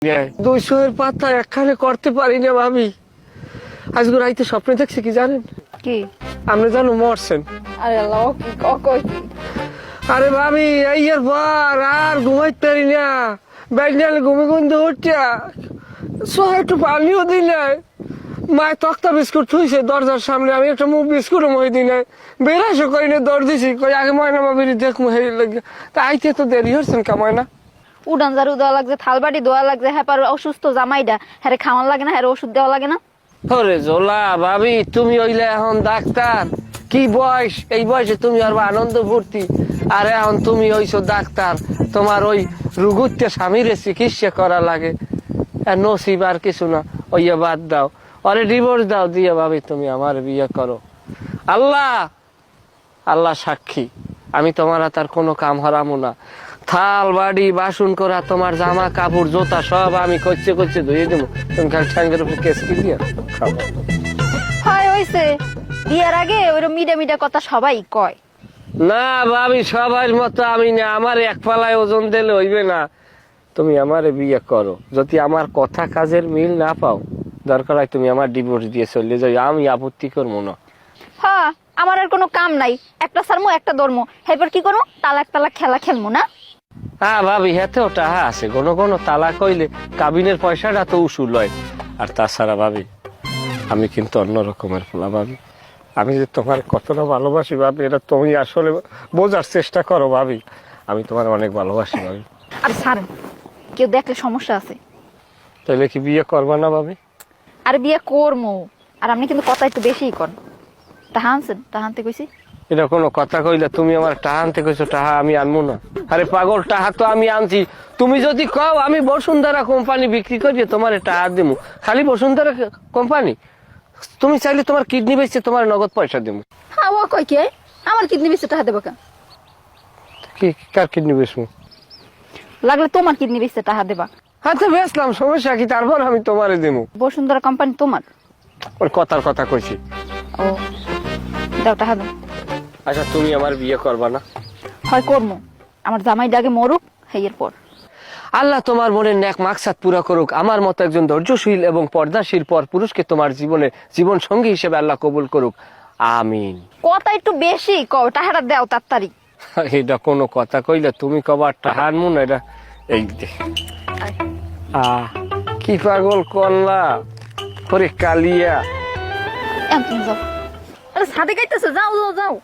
200 পাতা একখানে করতে পারি না ভাবি। আজকে রাইতে স্বপ্নে দেখছি কি জানেন? কি? আপনি জানো মরছেন। আরে আল্লাহ, ও কি কই কি? আরে ভাবি এই বার আর ঘুমাইতে পারি না, ব্যাগনালে ঘুমে গুনতে উঠছা একটু পানিও দিই নাই। মায়ের তক্তা বিস্কুট থুইছে দরজার সামনে, আমি একটা মুখ বিস্কুটও মই দিই নাই। বেরাসো কই না দর দিছি, কই আগে ময়না ভাবির দেখবো হেরি লাগে। তা আইতে তো দেরি হচ্ছেন কা ময়না? উডান ঝাড়ু দেওয়া লাগছে, থালবাটি দেওয়া লাগছে, হ্যাঁ পার অসুস্থ জামাইডা, হ্যাঁ খাওয়ান লাগে না, হ্যাঁ ওষুধ দেওয়া লাগে না। ওরে জোলা ভাবি, তুমি হইলে এখন ডাক্তার, কি বয়স, এই বয়সে তুমি আর আনন্দ ভর্তি, আর এখন তুমি হইছো ডাক্তার, তোমার ওই রুগুতে স্বামীর চিকিৎসা করা লাগে। নসিব আর কিছু না, ওইয়া বাদ দাও, আরে ডিভোর্স দাও, দিয়ে ভাবি তুমি আমার বিয়ে করো। আল্লাহ আল্লাহ সাক্ষী, আমি তোমার তার কোনো কাম হারামো না। থাল বাড়ি বাসন করা, তোমার জামা কাপড় জোতা সব আমি করছে করছে ধুয়ে দেবো, তুমি খালি ঠ্যাঙ্গের উপর কেস কি দিয়ে খাবো। হয় হইছে, বিয়ের আগে ওইরকম মিডা মিডা কথা সবাই কয়। না ভাবি, সবার মতো আমি না, আমার এক পালায় ওজন দিলে হইবে না। তুমি আমারে বিয়ে করো, যদি আমার কথা কাজের মিল না পাও, দরকার হয় তুমি আমার ডিভোর্স দিয়ে চলে যাও, আমি আপত্তি করবো না। হ্যাঁ, আমার আর কোনো কাম নাই, একটা সারমো একটা ধর্ম, এবার কি করো, তালাক তালাক খেলা খেলমু না। হ্যাঁ ভাবি, হেতেও টাহা আছে, কোনো কোনো তালাক হইলে কাবিনের পয়সাটা তো উসুল হয়। আর তাছাড়া ভাবি, আমি কিন্তু অন্য রকমের ফোলা ভাবি, আমি যে তোমার কতটা ভালোবাসি ভাবি, এটা তুমি আসলে বোঝার চেষ্টা করো ভাবি। আমি তোমার অনেক ভালোবাসি ভাবি। আর ছাড়েন, কেউ দেখলে সমস্যা আছে। তাহলে কি বিয়ে করবা না ভাবি? আর বিয়ে করমু, আর আপনি কিন্তু কথা একটু বেশিই কর। টাহা আনছেন? টাহা আনতে কইছি। এটা কোনো কথা কইলে? তুমি আমার টাহা আনতে কইছো, টাহা আমি আনবো না? আরে পাগল, টাহা তো আমি আনছি। তুমি যদি কও আমি বসুন্ধরা কোম্পানি বিক্রি করি তোমার টাহা দেবো, খালি বসুন্ধরা কোম্পানি, তুমি চাইলে তোমার কিডনি বেচে তোমার নগদ পয়সা দেবো। হ্যাঁ, ও কই কে আমার কিডনি বেচে টাহা দেবো কেন? কি কার কিডনি বেচবো? লাগলে তোমার কিডনি বেচে টাহা দেবা। আচ্ছা বেচলাম, সমস্যা কি, তারপর আমি তোমারে দেবো। বসুন্ধরা কোম্পানি তোমার? ওর কথার কথা কইছি। ও দাও, টাহা দাও। আচ্ছা তুমি আমার বিয়ে করবা না? হয় করমু, আমার জামাই ডাকে মরুক, হেয়ের পর। আল্লাহ তোমার মনের ন্যাক মাকসাদ পুরা করুক। আমার মতো একজন ধৈর্যশীল এবং পর্দাশীল পর পুরুষকে তোমার জীবনে জীবন সঙ্গী হিসেবে আল্লাহ কবুল করুক, আমিন। কথা একটু বেশি কও, টাহাটা দাও তাড়াতাড়ি। এটা কোনো কথা কইলে? তুমি কবার টাহার মুন, এটা এই কি পাগল করলা করে কালিয়া। তুমি যাও, আরে সাথে গাইতেছে, যাও যাও যাও।